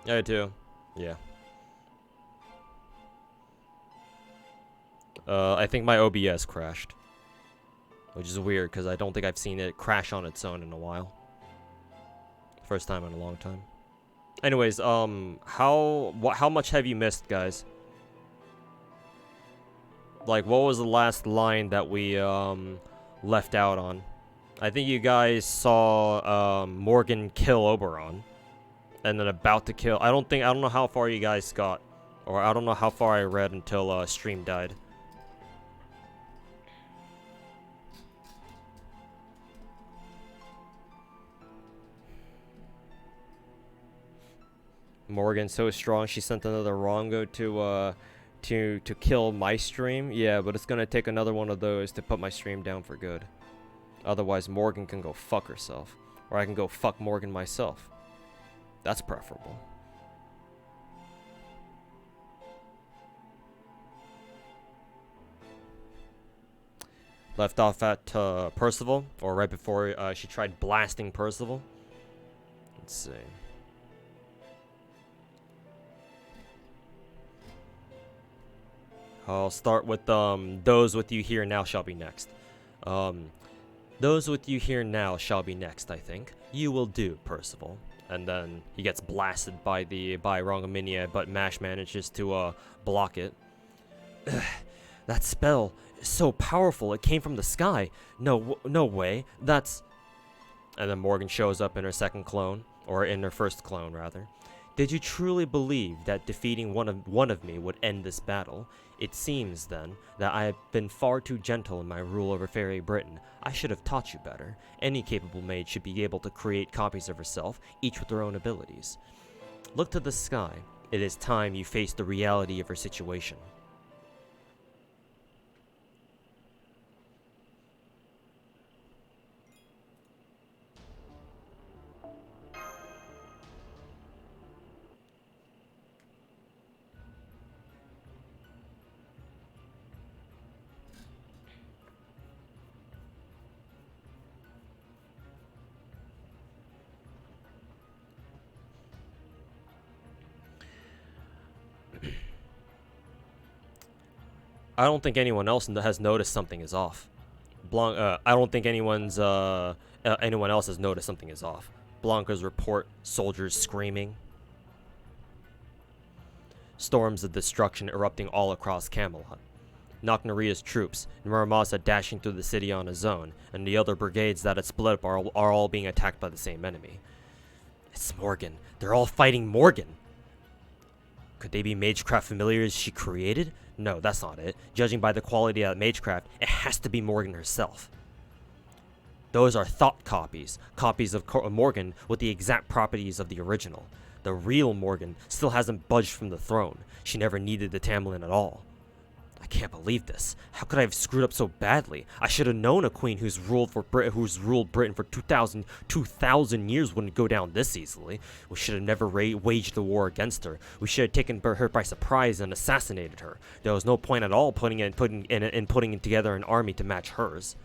I do. Yeah. I think my OBS crashed. Which is weird, because I don't think I've seen it crash on its own in a while. First time in a long time. Anyways, how much have you missed, guys? Like, what was the last line that we, left out on? I think you guys saw, Morgan kill Oberon. And then about to kill... I don't know how far you guys got. Or I don't know how far I read until, stream died. Morgan so strong she sent another Rongo to kill my stream. Yeah, but it's gonna take another one of those to put my stream down for good. Otherwise, Morgan can go fuck herself, or I can go fuck Morgan myself. That's preferable. Left off at Percival, or right before she tried blasting Percival. Let's see. I'll start with those with you here now shall be next. Those with you here now shall be next, I think. You will do, Percival. And then he gets blasted by Rongominia, but Mash manages to block it. That spell is so powerful, it came from the sky. No way. That's... And then Morgan shows up in her second clone, or in her first clone, rather. Did you truly believe that defeating one of me would end this battle? It seems, then, that I have been far too gentle in my rule over Fairy Britain. I should have taught you better. Any capable mage should be able to create copies of herself, each with their own abilities. Look to the sky. It is time you face the reality of her situation. I don't think anyone else has noticed something is off. I don't think anyone else has noticed something is off. Blanca's report, soldiers screaming. Storms of destruction erupting all across Camelot. Knocknaria's troops, and Muramasa dashing through the city on his own, and the other brigades that had split up are all being attacked by the same enemy. It's Morgan. They're all fighting Morgan. Could they be Magecraft familiars she created? No, that's not it. Judging by the quality of Magecraft, it has to be Morgan herself. Those are thought copies of Morgan with the exact properties of the original. The real Morgan still hasn't budged from the throne. She never needed the Tamlin at all. I can't believe this. How could I have screwed up so badly? I should have known a queen who's ruled Britain for 2,000 years wouldn't go down this easily. We should have never waged the war against her. We should have taken her by surprise and assassinated her. There was no point at all putting together an army to match hers.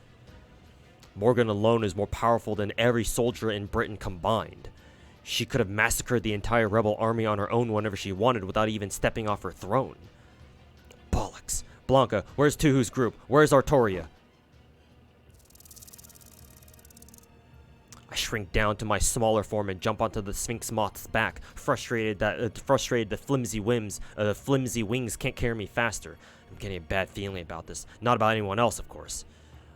Morgan alone is more powerful than every soldier in Britain combined. She could have massacred the entire rebel army on her own whenever she wanted without even stepping off her throne. Bollocks. Blanca, where's Tuhu's group? Where's Artoria? I shrink down to my smaller form and jump onto the Sphinx Moth's back, frustrated the flimsy wings can't carry me faster. I'm getting a bad feeling about this. Not about anyone else, of course.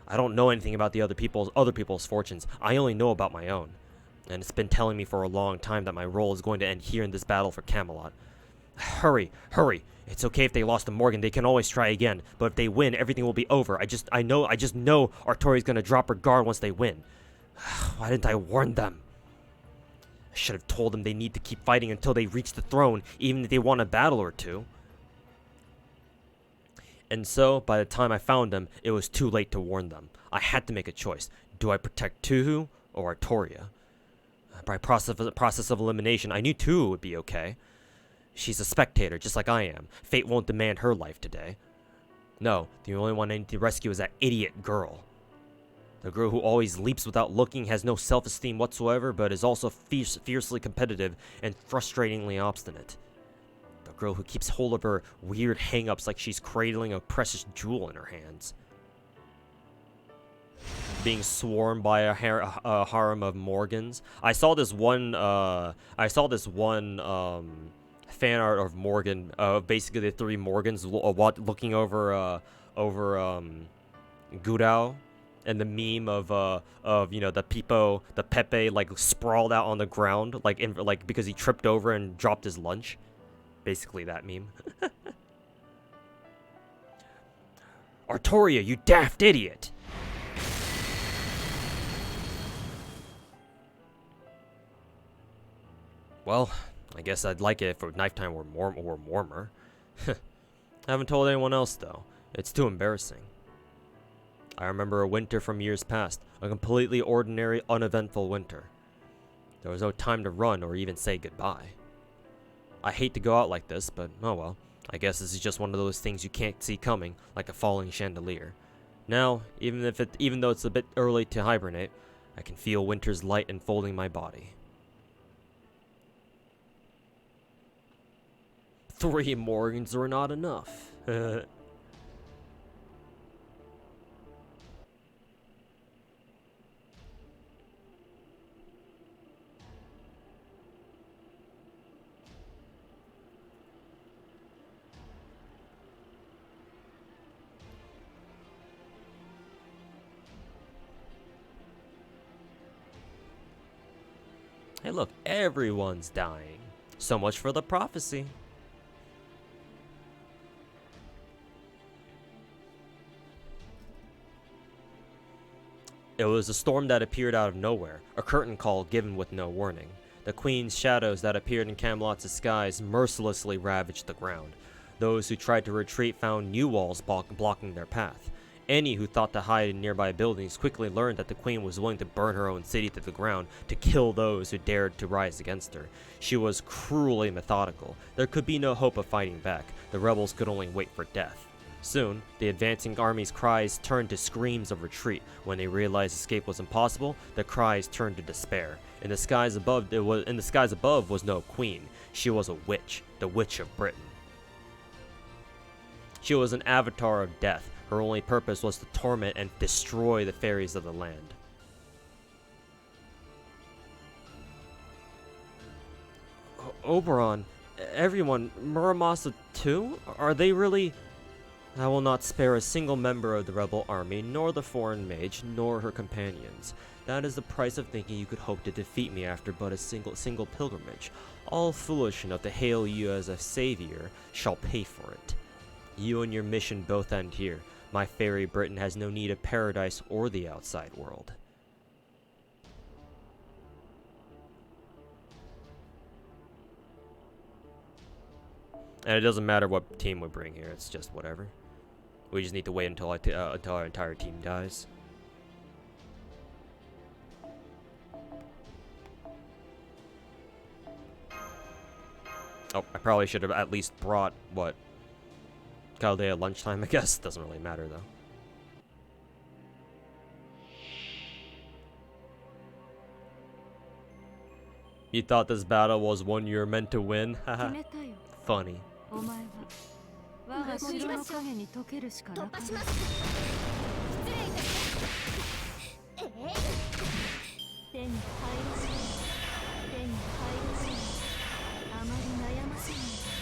I don't know anything about the other people's fortunes. I only know about my own. And it's been telling me for a long time that my role is going to end here in this battle for Camelot. Hurry, hurry. It's okay if they lost to Morgan, they can always try again. But if they win, everything will be over. I just know Artoria's gonna drop her guard once they win. Why didn't I warn them? I should have told them they need to keep fighting until they reach the throne, even if they want a battle or two. And so, by the time I found them, it was too late to warn them. I had to make a choice. Do I protect Tuhu or Artoria? By process of elimination, I knew Tuhu would be okay. She's a spectator, just like I am. Fate won't demand her life today. No, the only one I need to rescue is that idiot girl. The girl who always leaps without looking, has no self-esteem whatsoever, but is also fiercely competitive and frustratingly obstinate. The girl who keeps hold of her weird hang-ups like she's cradling a precious jewel in her hands. Being swarmed by a harem of Morgans. I saw this one fan art of Morgan, basically the three Morgans looking over Gudao, and the meme of you know, the Pepe like sprawled out on the ground like because he tripped over and dropped his lunch. Basically that meme. Artoria, you daft idiot! Well, I guess I'd like it if knife time were warmer. I haven't told anyone else though. It's too embarrassing. I remember a winter from years past, a completely ordinary, uneventful winter. There was no time to run or even say goodbye. I hate to go out like this, but oh well. I guess this is just one of those things you can't see coming, like a falling chandelier. Now, even though it's a bit early to hibernate, I can feel winter's light enfolding my body. 3 Morgans were not enough. Hey look, everyone's dying. So much for the prophecy. It was a storm that appeared out of nowhere, a curtain call given with no warning. The queen's shadows that appeared in Camelot's skies mercilessly ravaged the ground. Those who tried to retreat found new walls blocking their path. Any who thought to hide in nearby buildings quickly learned that the queen was willing to burn her own city to the ground to kill those who dared to rise against her. She was cruelly methodical. There could be no hope of fighting back. The rebels could only wait for death. Soon, the advancing army's cries turned to screams of retreat. When they realized escape was impossible, the cries turned to despair. In the skies above was no queen. She was a witch, the Witch of Britain. She was an avatar of death. Her only purpose was to torment and destroy the fairies of the land. Oberon, everyone, Muramasa too? Are they really... I will not spare a single member of the rebel army, nor the foreign mage, nor her companions. That is the price of thinking you could hope to defeat me after but a single pilgrimage. All foolish enough to hail you as a savior shall pay for it. You and your mission both end here. My fairy Britain has no need of paradise or the outside world. And it doesn't matter what team we bring here, it's just whatever. We just need to wait until our entire team dies. Oh, I probably should have at least brought, what, Chaldea lunchtime, I guess. Doesn't really matter, though. You thought this battle was one you were meant to win? Haha. Funny.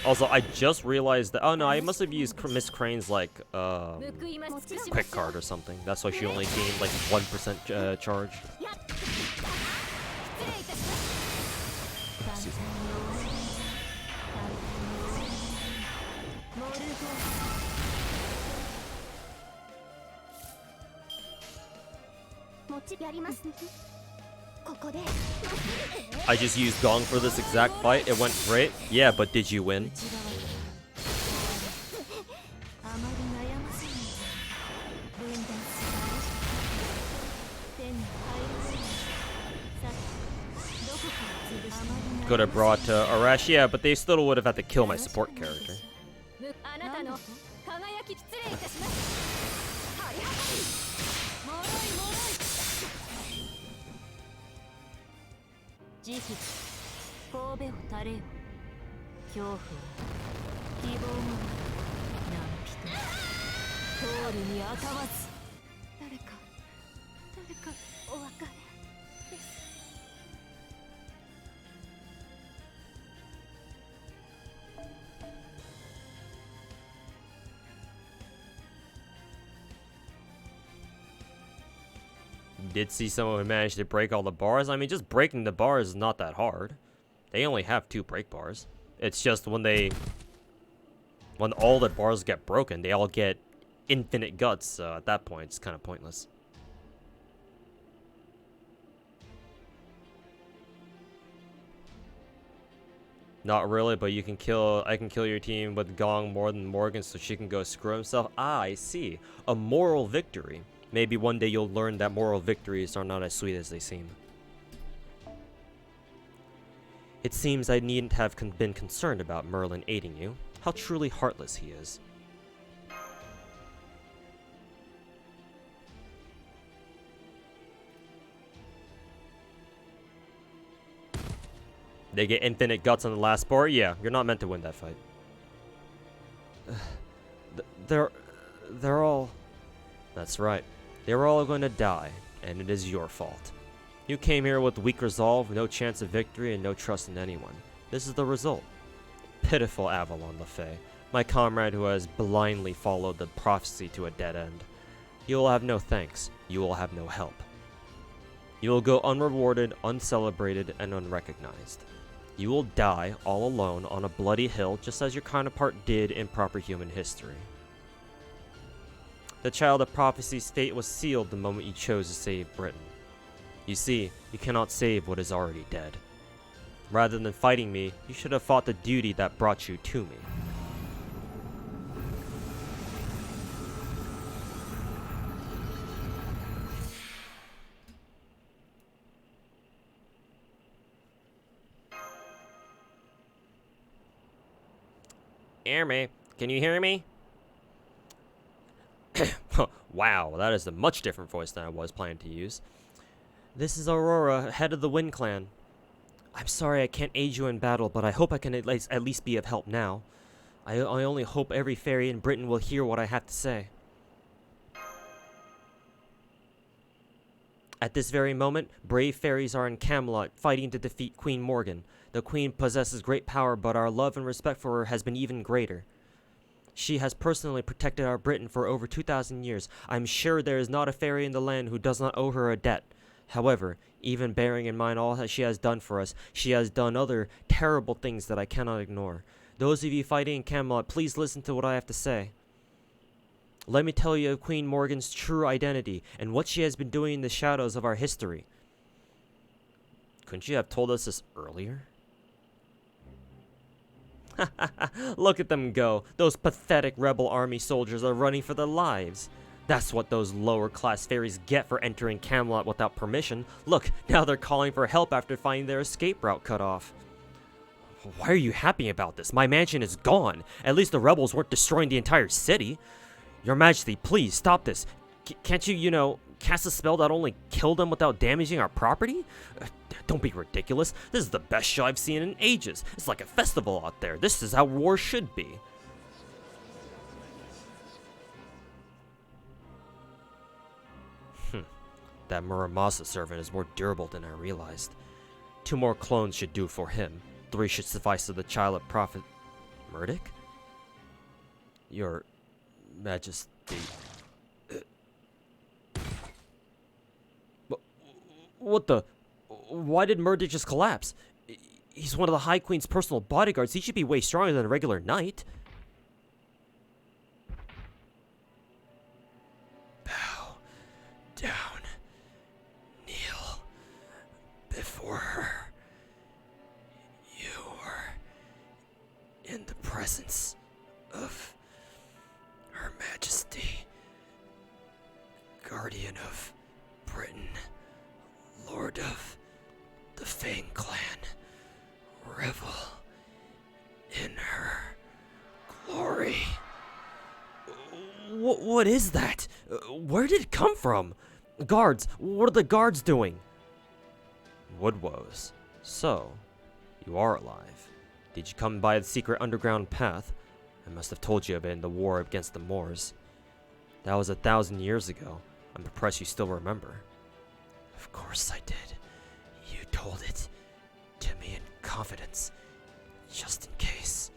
Also, I just realized that. Oh no, I must have used Miss Crane's like quick card or something. That's why she only gained like 1% charge. I just used Gong for this exact fight. It went great. Yeah, but did you win? Could have brought Arash, yeah, but they still would have had to kill my support character. 慈悲神戸を垂れよ。恐怖は希望もない。何人通るにあたわず。誰かお別れです。Did see someone who managed to break all the bars. I mean, just breaking the bars is not that hard. They only have 2 break bars. It's just when all the bars get broken, they all get infinite guts. So at that point, it's kind of pointless. Not really, but you can kill. I can kill your team with Gong more than Morgan, so she can go screw himself. Ah, I see. A moral victory. Maybe one day you'll learn that moral victories are not as sweet as they seem. It seems I needn't have been concerned about Merlin aiding you. How truly heartless he is. They get infinite guts on the last bar? Yeah, you're not meant to win that fight. They're all... That's right. They were all going to die, and it is your fault. You came here with weak resolve, no chance of victory, and no trust in anyone. This is the result. Pitiful Avalon LaFay, my comrade who has blindly followed the prophecy to a dead end. You will have no thanks. You will have no help. You will go unrewarded, uncelebrated, and unrecognized. You will die all alone on a bloody hill, just as your counterpart did in proper human history. The child of prophecy's fate was sealed the moment you chose to save Britain. You see, you cannot save what is already dead. Rather than fighting me, you should have fought the duty that brought you to me. Hear me? Can you hear me? Wow, that is a much different voice than I was planning to use. This is Aurora, head of the Wind Clan. I'm sorry I can't aid you in battle, but I hope I can at least be of help now. I only hope every fairy in Britain will hear what I have to say. At this very moment, brave fairies are in Camelot, fighting to defeat Queen Morgan. The Queen possesses great power, but our love and respect for her has been even greater. She has personally protected our Britain for over 2,000 years. I'm sure there is not a fairy in the land who does not owe her a debt. However, even bearing in mind all that she has done for us, she has done other terrible things that I cannot ignore. Those of you fighting in Camelot, please listen to what I have to say. Let me tell you of Queen Morgan's true identity and what she has been doing in the shadows of our history. Couldn't you have told us this earlier? Look at them go. Those pathetic rebel army soldiers are running for their lives. That's what those lower-class fairies get for entering Camelot without permission. Look, now they're calling for help after finding their escape route cut off. Why are you happy about this? My mansion is gone. At least the rebels weren't destroying the entire city. Your Majesty, please stop this. Can't you, cast a spell that only killed them without damaging our property? Don't be ridiculous. This is the best show I've seen in ages. It's like a festival out there. This is how war should be. That Muramasa servant is more durable than I realized. 2 more clones should do for him. 3 should suffice to the child of Prophet... Murdoch? Your Majesty... What the... Why did Murdoch just collapse? He's one of the High Queen's personal bodyguards. He should be way stronger than a regular knight. Bow down. Kneel before her. You are in the presence of Her Majesty, Guardian of Britain, Lord of the Fang Clan. Revel in her glory. What is that? Where did it come from? Guards, what are the guards doing? Wood woes. So, you are alive. Did you come by the secret underground path? I must have told you of it in the war against the Moors. That was 1,000 years ago. I'm impressed you still remember. Of course I did. You told it to me in confidence, just in case.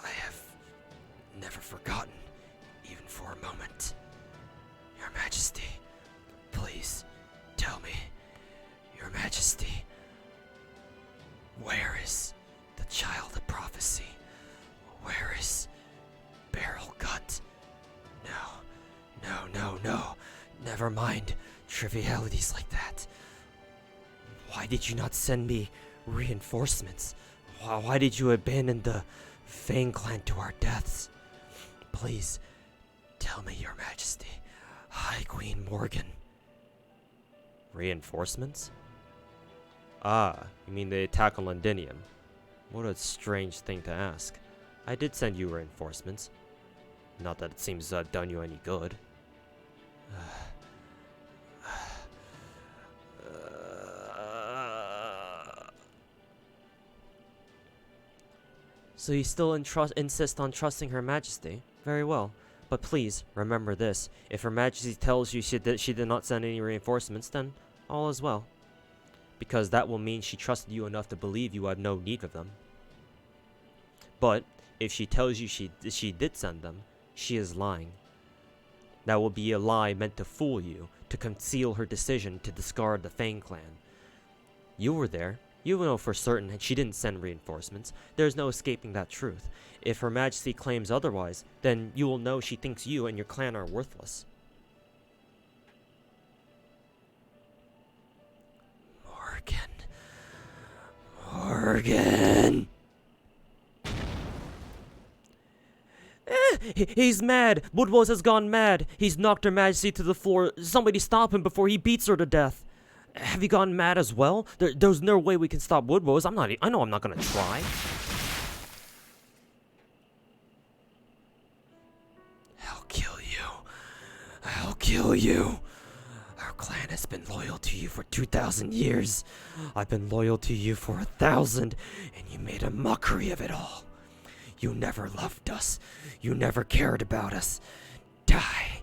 I have never forgotten, even for a moment. Your Majesty, please tell me, Your Majesty, where is the child of prophecy? Where is Barrel Gut? No. Never mind trivialities like that. Why did you not send me reinforcements? Why did you abandon the Fang clan to our deaths? Please, tell me, Your Majesty. High Queen Morgan. Reinforcements? Ah, you mean the attack on Londinium. What a strange thing to ask. I did send you reinforcements. Not that it seems done you any good. So you still insist on trusting Her Majesty? Very well. But please, remember this. If Her Majesty tells you she did not send any reinforcements, then all is well. Because that will mean she trusted you enough to believe you had no need of them. But if she tells you she did send them, she is lying. That will be a lie meant to fool you, to conceal her decision to discard the Fang clan. You were there. You know for certain that she didn't send reinforcements. There's no escaping that truth. If Her Majesty claims otherwise, then you will know she thinks you and your clan are worthless. Morgan! He's mad! Woodwose has gone mad! He's knocked Her Majesty to the floor. Somebody stop him before he beats her to death! Have you gone mad as well? There's no way we can stop Woodwose. I know I'm not gonna try. I'll kill you. Our clan has been loyal to you for 2,000 years. I've been loyal to you for 1,000, and you made a mockery of it all. You never loved us. You never cared about us. Die.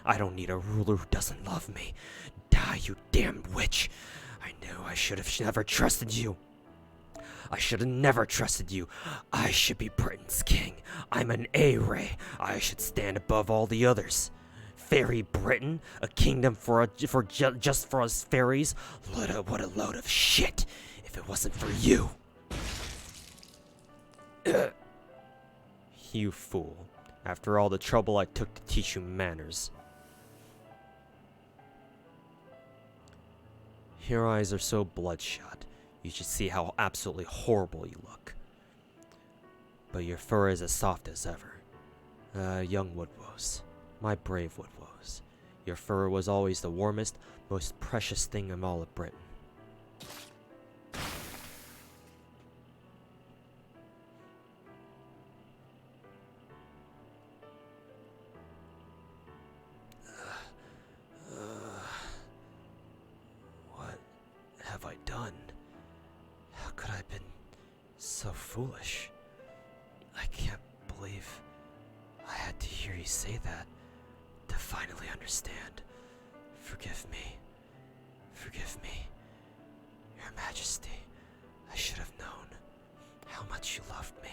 I don't need a ruler who doesn't love me. Die, you damned witch. I knew I should have never trusted you. I should have never trusted you. I should be Britain's king. I'm an A-ray. I should stand above all the others. Fairy Britain? A kingdom just for us fairies? What a load of shit. If it wasn't for you. You fool. After all the trouble I took to teach you manners. Your eyes are so bloodshot. You should see how absolutely horrible you look. But your fur is as soft as ever. Young Woodwose. My brave Woodwose. Your fur was always the warmest, most precious thing in all of Britain. What have I done? How could I have been so foolish? I can't believe I had to hear you say that to finally understand. Forgive me. Your Majesty, I should have known how much you loved me.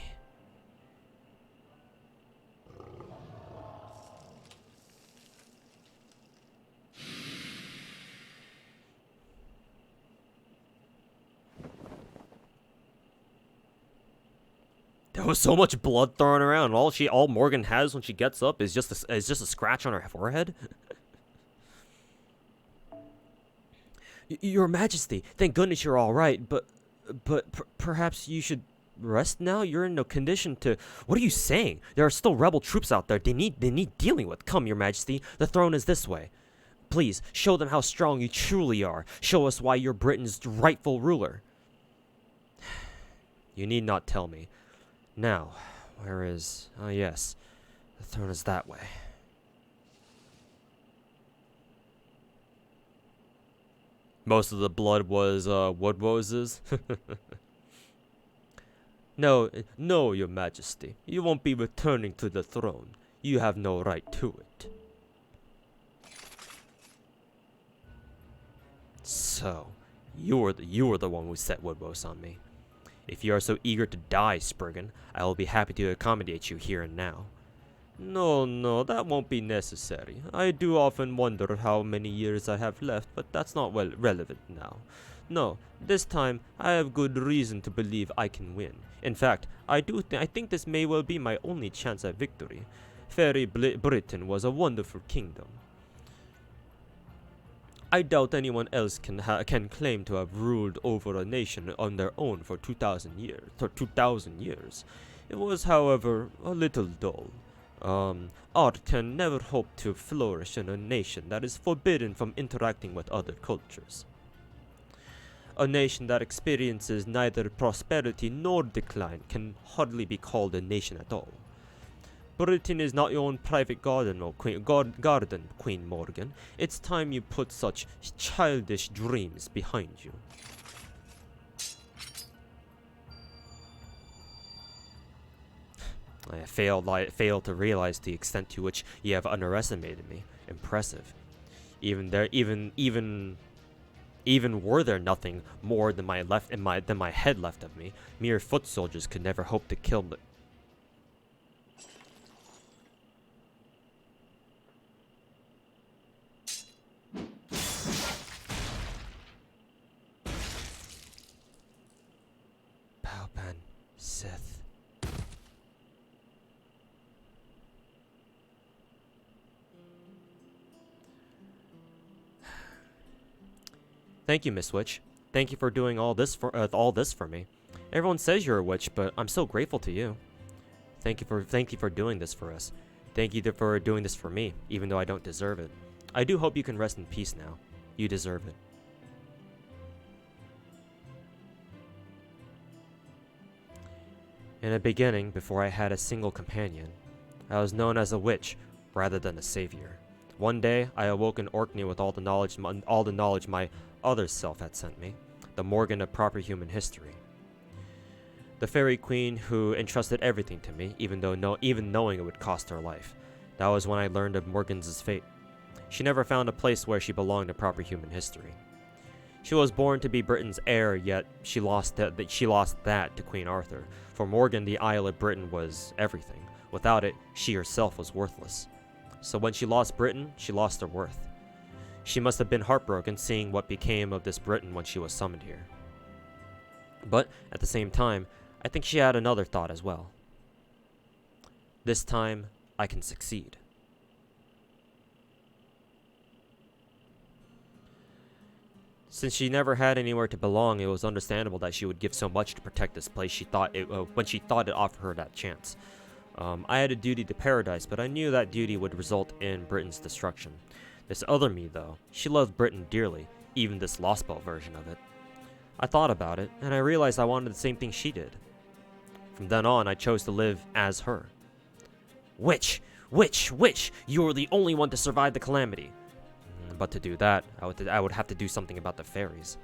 There was so much blood thrown around. All Morgan has when she gets up is just a scratch on her forehead. Your Majesty, thank goodness you're all right. But perhaps you should rest now. You're in no condition to. What are you saying? There are still rebel troops out there. They need dealing with. Come, Your Majesty. The throne is this way. Please show them how strong you truly are. Show us why you're Britain's rightful ruler. You need not tell me. Now, where is... Oh, yes. The throne is that way. Most of the blood was Woodrose's. No, no, your majesty. You won't be returning to the throne. You have no right to it. So, you were the one who set Woodrose on me. If you are so eager to die, Spriggan, I will be happy to accommodate you here and now. No, no, that won't be necessary. I do often wonder how many years I have left, but that's not well relevant now. No, this time I have good reason to believe I can win. In fact, I think this may well be my only chance at victory. Fairy Britain was a wonderful kingdom. I doubt anyone else can claim to have ruled over a nation on their own for 2,000 years. It was, however, a little dull. Art can never hope to flourish in a nation that is forbidden from interacting with other cultures. A nation that experiences neither prosperity nor decline can hardly be called a nation at all. Britain is not your own private garden, Queen Morgan. It's time you put such childish dreams behind you. I failed to realize the extent to which you have underestimated me. Impressive. Even were there nothing more than my head left of me, mere foot soldiers could never hope to kill me. Palpan, Sith. Thank you, Miss Witch. Thank you for doing all this for me. Everyone says you're a witch, but I'm so grateful to you. Thank you for doing this for us. Thank you for doing this for me, even though I don't deserve it. I do hope you can rest in peace now. You deserve it. In the beginning, before I had a single companion, I was known as a witch rather than a savior. One day, I awoke in Orkney with all the knowledge my other self had sent me, the Morgan of proper human history. The fairy queen who entrusted everything to me, even knowing it would cost her life. That was when I learned of Morgan's fate. She never found a place where she belonged in proper human history. She was born to be Britain's heir, yet she lost that to Queen Arthur. For Morgan, the Isle of Britain was everything. Without it, she herself was worthless. So when she lost Britain, she lost her worth. She must have been heartbroken seeing what became of this Britain when she was summoned here. But, at the same time, I think she had another thought as well. This time, I can succeed. Since she never had anywhere to belong, it was understandable that she would give so much to protect this place when she thought it offered her that chance. I had a duty to paradise, but I knew that duty would result in Britain's destruction. This other me, though, she loved Britain dearly, even this Lost Belt version of it. I thought about it, and I realized I wanted the same thing she did. From then on, I chose to live as her. Witch! Witch! Witch! You are the only one to survive the calamity. But to do that, I would have to do something about the fairies.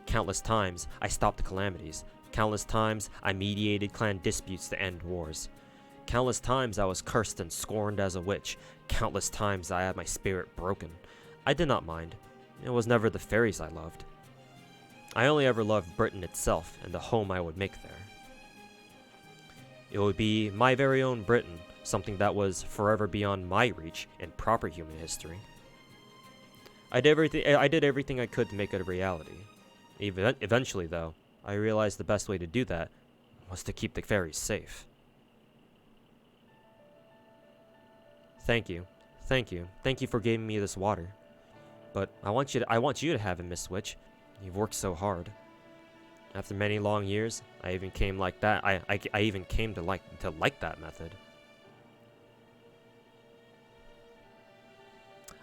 Countless times, I stopped the calamities. Countless times, I mediated clan disputes to end wars. Countless times, I was cursed and scorned as a witch. Countless times, I had my spirit broken. I did not mind. It was never the fairies I loved. I only ever loved Britain itself and the home I would make there. It would be my very own Britain, something that was forever beyond my reach in proper human history. I did everything I could to make it a reality. Eventually, though, I realized the best way to do that was to keep the fairies safe. Thank you. Thank you. Thank you for giving me this water. But I want you to have it, Miss Witch. You've worked so hard. After many long years, I even came like that. I even came to like that method.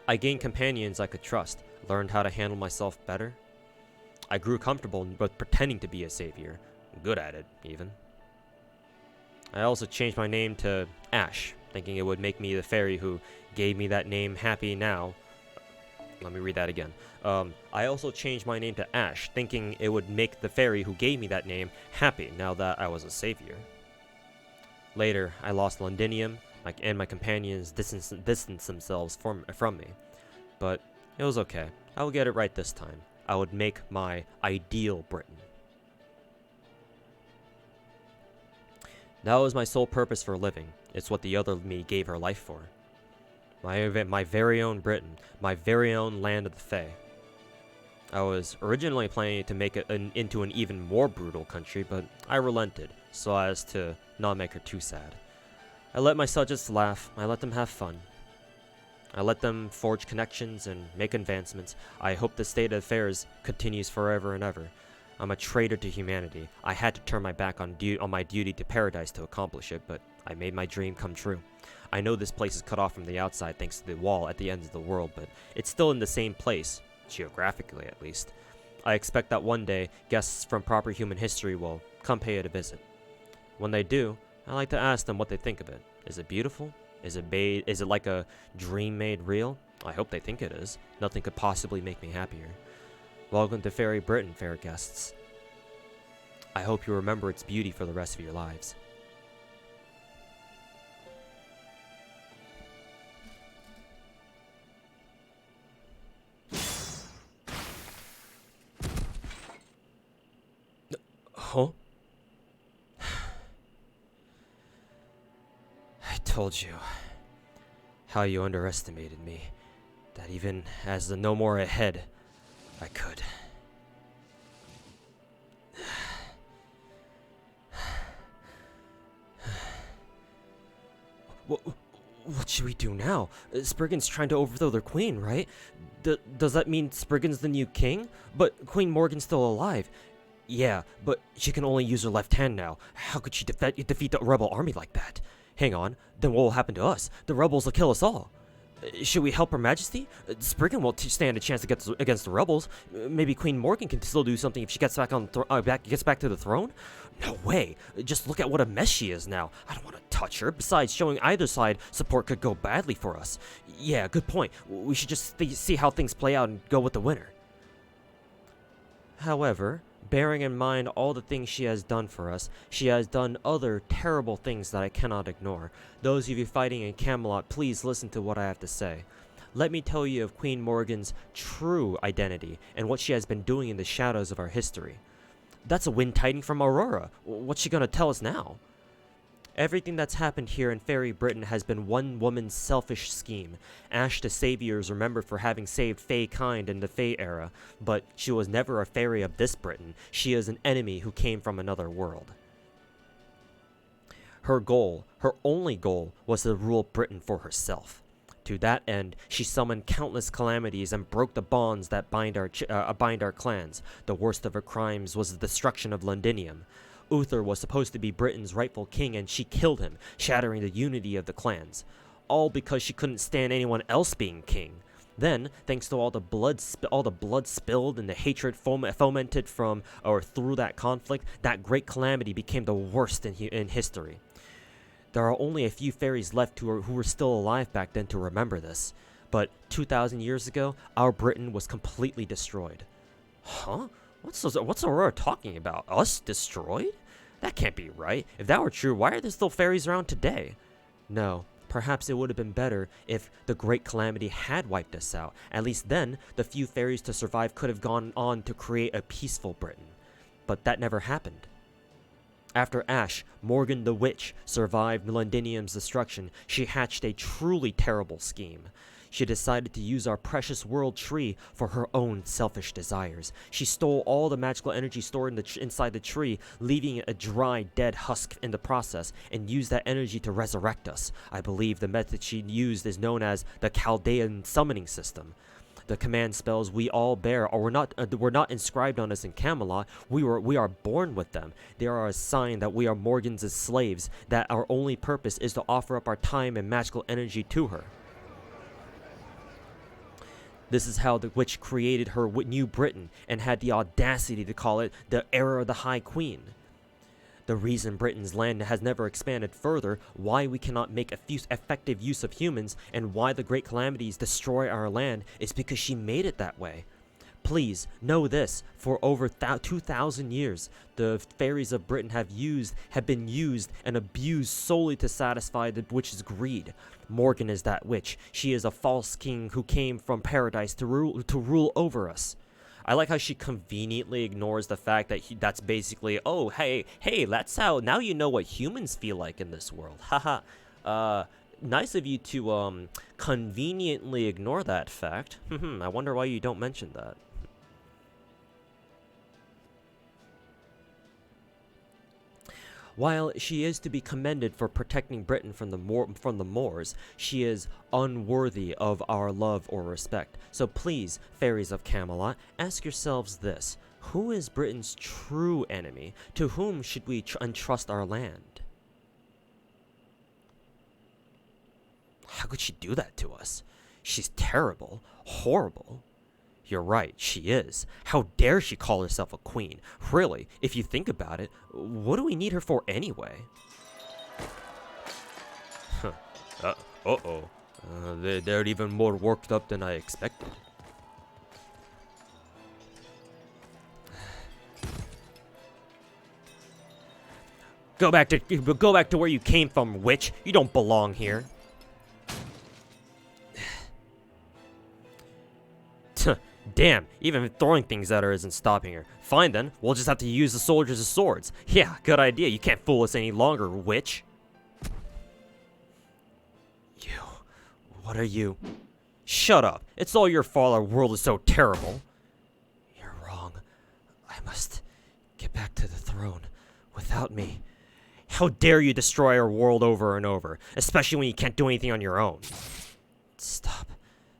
I gained companions I could trust, learned how to handle myself better. I grew comfortable with pretending to be a savior, good at it, even. I also changed my name to Ash, thinking it would make me the fairy who gave me that name happy now. Let me read that again. I also changed my name to Ash, thinking it would make the fairy who gave me that name happy now that I was a savior. Later, I lost Londinium, and my companions distanced themselves from me. But it was okay. I will get it right this time. I would make my ideal Britain. That was my sole purpose for living. It's what the other me gave her life for. My very own Britain, my very own land of the Fae. I was originally planning to make it into an even more brutal country, but I relented, so as to not make her too sad. I let my subjects laugh, I let them have fun. I let them forge connections and make advancements. I hope the state of affairs continues forever and ever. I'm a traitor to humanity. I had to turn my back on my duty to paradise to accomplish it, but I made my dream come true. I know this place is cut off from the outside thanks to the wall at the end of the world, but it's still in the same place, geographically at least. I expect that one day, guests from proper human history will come pay it a visit. When they do, I like to ask them what they think of it. Is it beautiful? Is it like a dream made real? I hope they think it is. Nothing could possibly make me happier. Welcome to Fairy Britain, fair guests. I hope you remember its beauty for the rest of your lives. Huh? I told you how you underestimated me. That even as the no more ahead, I could. What should we do now? Spriggan's trying to overthrow their queen, right? Does that mean Spriggan's the new king? But Queen Morgan's still alive. Yeah, but she can only use her left hand now. How could she defeat the rebel army like that? Hang on, then what will happen to us? The rebels will kill us all. Should we help Her Majesty? Spriggan won't stand a chance against the rebels. Maybe Queen Morgan can still do something if she gets back to the throne. No way! Just look at what a mess she is now. I don't want to touch her. Besides, showing either side support could go badly for us. Yeah, good point. We should just see how things play out and go with the winner. However, bearing in mind all the things she has done for us, she has done other terrible things that I cannot ignore. Those of you fighting in Camelot, please listen to what I have to say. Let me tell you of Queen Morgan's true identity and what she has been doing in the shadows of our history. That's a wind tiding from Aurora. What's she gonna tell us now? Everything that's happened here in Fairy Britain has been one woman's selfish scheme. Ash the Savior is remembered for having saved Fae kind in the Fae era, but she was never a fairy of this Britain. She is an enemy who came from another world. Her goal, her only goal, was to rule Britain for herself. To that end, she summoned countless calamities and broke the bonds that bind our clans. The worst of her crimes was the destruction of Londinium. Uther was supposed to be Britain's rightful king, and she killed him, shattering the unity of the clans. All because she couldn't stand anyone else being king. Then, thanks to all the blood spilled and the hatred fomented from or through that conflict, that great calamity became the worst in history. There are only a few fairies left who were still alive back then to remember this. But 2,000 years ago, our Britain was completely destroyed. Huh? What's Aurora talking about? Us destroyed? That can't be right. If that were true, why are there still fairies around today? No, perhaps it would have been better if the Great Calamity had wiped us out. At least then, the few fairies to survive could have gone on to create a peaceful Britain. But that never happened. After Ash, Morgan the Witch, survived Londinium's destruction, she hatched a truly terrible scheme. She decided to use our precious world tree for her own selfish desires. She stole all the magical energy stored inside the tree, leaving a dry, dead husk in the process, and used that energy to resurrect us. I believe the method she used is known as the Chaldean summoning system. The command spells we all bear were not inscribed on us in Camelot. We are born with them. They are a sign that we are Morgan's slaves, that our only purpose is to offer up our time and magical energy to her. This is how the witch created her New Britain and had the audacity to call it the Era of the High Queen. The reason Britain's land has never expanded further, why we cannot make effective use of humans, and why the great calamities destroy our land is because she made it that way. Please, know this, for over 2,000 years, the fairies of Britain have been used and abused solely to satisfy the witch's greed. Morgan is that witch. She is a false king who came from paradise to rule over us. I like how she conveniently ignores the fact that that's basically, oh, hey, that's how, now you know what humans feel like in this world. Haha. Nice of you to, conveniently ignore that fact. I wonder why you don't mention that. While she is to be commended for protecting Britain from the Moors, she is unworthy of our love or respect. So please, fairies of Camelot, ask yourselves this. Who is Britain's true enemy? To whom should we entrust our land? How could she do that to us? She's terrible, horrible. You're right, she is. How dare she call herself a queen? Really, if you think about it, what do we need her for anyway? They're even more worked up than I expected. Go back to where you came from, witch. You don't belong here. Damn, even throwing things at her isn't stopping her. Fine then, we'll just have to use the soldiers as swords. Yeah, good idea. You can't fool us any longer, witch. You. What are you? Shut up. It's all your fault our world is so terrible. You're wrong. I must get back to the throne without me. How dare you destroy our world over and over, especially when you can't do anything on your own. Stop.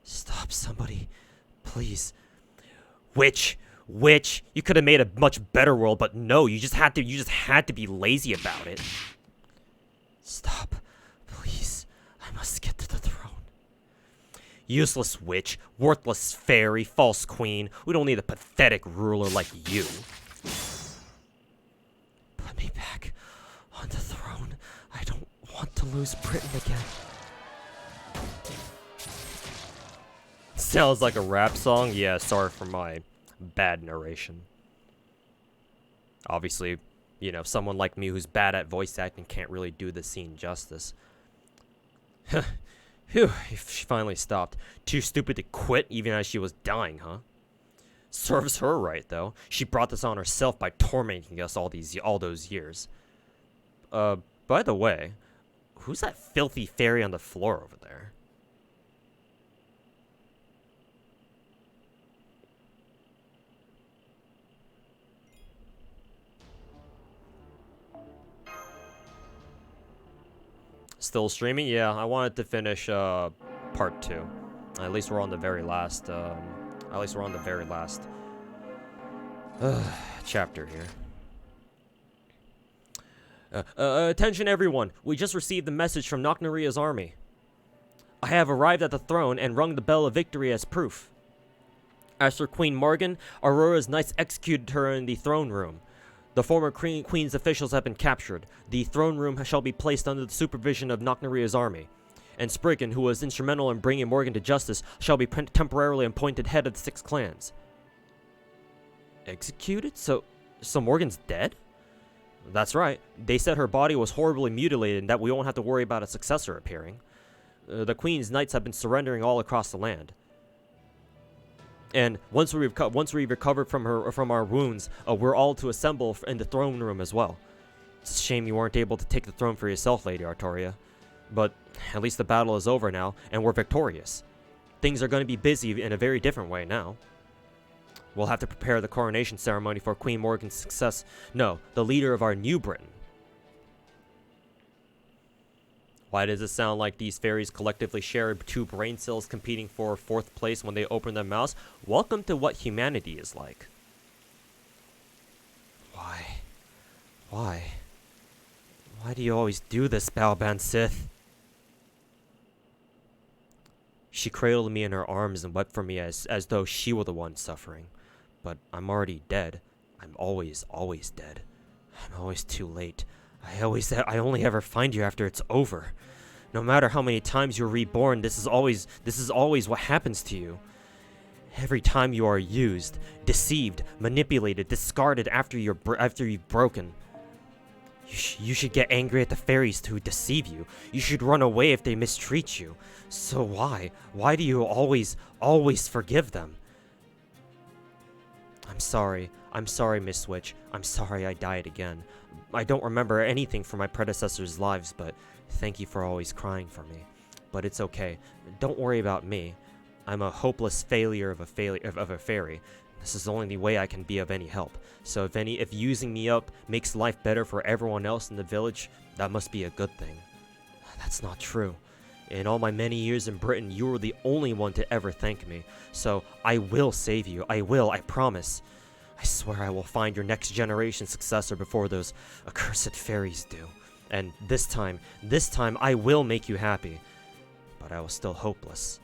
Stop, somebody. Please. Witch, you could have made a much better world, but no, you just had to be lazy about it. Stop. Please. I must get to the throne. Useless witch, worthless fairy, false queen. We don't need a pathetic ruler like you. Put me back on the throne. I don't want to lose Britain again. Sounds like a rap song? Yeah, sorry for my bad narration. Obviously, you know, someone like me who's bad at voice acting can't really do the scene justice. Phew, she finally stopped. Too stupid to quit even as she was dying, huh? Serves her right, though. She brought this on herself by tormenting us all those years. By the way, who's that filthy fairy on the floor over there? Still streaming? Yeah, I wanted to finish part 2. At least we're on the very last chapter here. Attention everyone. We just received a message from Nocnaria's army. I have arrived at the throne and rung the bell of victory as proof. As for Queen Morgan, Aurora's knights executed her in the throne room. The former Queen's officials have been captured. The throne room shall be placed under the supervision of Nocnaria's army. And Spriggan, who was instrumental in bringing Morgan to justice, shall be temporarily appointed head of the 6 clans. Executed? So Morgan's dead? That's right. They said her body was horribly mutilated and that we won't have to worry about a successor appearing. The Queen's knights have been surrendering all across the land. And once we recover from our wounds, we're all to assemble in the throne room as well. It's a shame you weren't able to take the throne for yourself, Lady Artoria. But at least the battle is over now, and we're victorious. Things are going to be busy in a very different way now. We'll have to prepare the coronation ceremony for Queen Morgan's success. No, the leader of our new Britain. Why does it sound like these fairies collectively share 2 brain cells competing for 4th place when they open their mouths? Welcome to what humanity is like. Why? Why do you always do this, Balban Sith? She cradled me in her arms and wept for me as though she were the one suffering. But I'm already dead. I'm always dead. I'm always too late. I only ever find you after it's over. No matter how many times you're reborn, this is always what happens to you. Every time you are used, deceived, manipulated, discarded after you've broken. You should get angry at the fairies who deceive you. You should run away if they mistreat you. So why? Why do you always forgive them? I'm sorry, Miss Witch. I'm sorry I died again. I don't remember anything from my predecessors' lives, but thank you for always crying for me. But it's okay. Don't worry about me. I'm a hopeless failure of a fairy. This is the only way I can be of any help. So if using me up makes life better for everyone else in the village, that must be a good thing. That's not true. In all my many years in Britain, you were the only one to ever thank me. So I will save you. I promise. I swear I will find your next generation successor before those accursed fairies do. And this time I will make you happy. But I was still hopeless.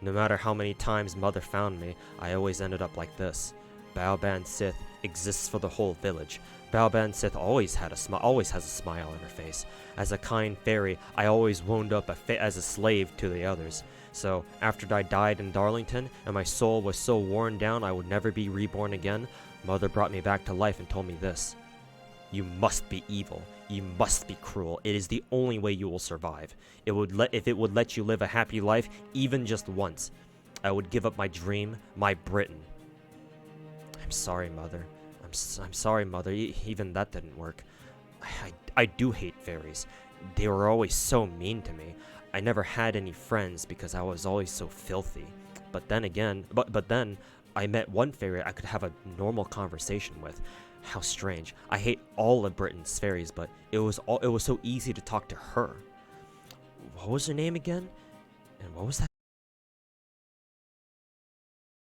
No matter how many times Mother found me, I always ended up like this. Baoban Sith exists for the whole village. Baoban Sith always has a smile on her face. As a kind fairy, I always wound up as a slave to the others. So, after I died in Darlington, and my soul was so worn down I would never be reborn again, Mother brought me back to life and told me this. You must be evil. You must be cruel. It is the only way you will survive. If it would let you live a happy life, even just once, I would give up my dream, my Britain. I'm sorry, Mother. I'm sorry, Mother. Even that didn't work. I do hate fairies. They were always so mean to me. I never had any friends because I was always so filthy. But then again, but then I met one fairy I could have a normal conversation with. How strange. I hate all of Britain's fairies, but it was so easy to talk to her. What was her name again? And what was that